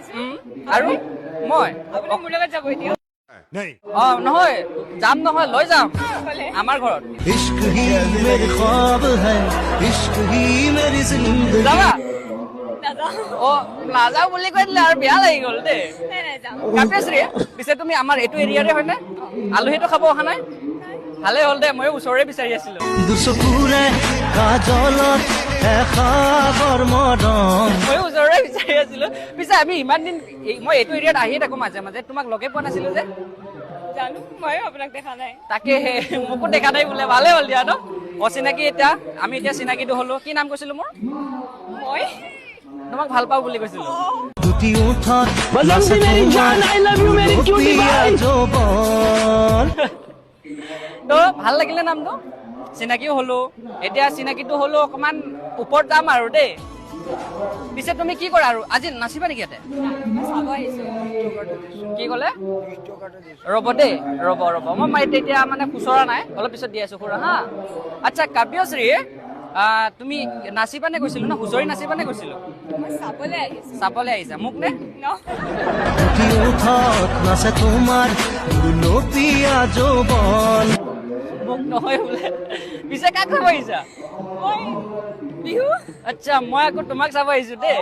আহিছো আৰু মই আপুনি মোৰ লগত যাব এতিয়া নহয় যাম নহয় লৈ যাম ক'লে আমাৰ ঘৰত इश्क ही मेरे ख्वाब है इश्क ही मेरी जिंदगी যাবা নাযাওঁ নাযাওঁ বুলি কৈ দিলে আৰু বেয়া লাগি গ'ল দেই নাই নাই যাম কাপ্যশ্ৰী পিছে তুমি আমাৰ এইটো এৰিয়াৰে হয়নে আলহীটো খাব অহা নাই ভালে হ'ল দে ময়ো ওচৰৰে বিচাৰি আছিলো দুচকুৰে কাজলত এখাবৰ মৰম ময়ো ওচৰৰে বিচাৰি আছিলো পিছে আমি ইমান দিন মই এইটো এৰিয়াত আহিয়ে থাকো মাজে মাজে তোমাক লগে পোৱা নাছিলো যে জানো ময়ো আপোনাক দেখা নাই তাকে মোকো দেখা নাই বোলে ভালে হ'ল দিয়া ন অচিনাকি এতিয়া আমি এতিয়া চিনাকিটো হলো কি নাম কৈছিলো মোৰ মই তোমাক ভাল পাওঁ বুলি কৈছিলো দুটি ওঠত নাচে তোমাৰ পিয়া যৌৱন তো ভাল লাগিলে নামটো চিনাকিও হলো এতিয়া চিনাকিটো হলো অকমান ওপৰত যাম আৰু দেই পিছে তুমি কি কৰা আৰু আজি নাচিবা নেকি ইয়াতে মই চাব আহিছো কি ক'লে ৰ'ব দেই ৰ'ব মই তেতিয়া মানে খুচৰা নাই অলপ পিছত দি আছো খুৰা হা আচ্ছা কাব্যশ্ৰী তুমি নাচিবানে কৈছিলো ন হুঁচৰি নাচিবানে কৈছিলো মই চাবলৈ আহিছো চাবলৈ আহিছা মোক নে ন দুটি ওঠত নাচে তোমাৰ গুলপীয়া যৌৱন মোক নহয় বোলে পিছে কাক চাব আহিছা মই বিহু আচ্ছা মই আকৌ তোমাক চাব আহিছো দেই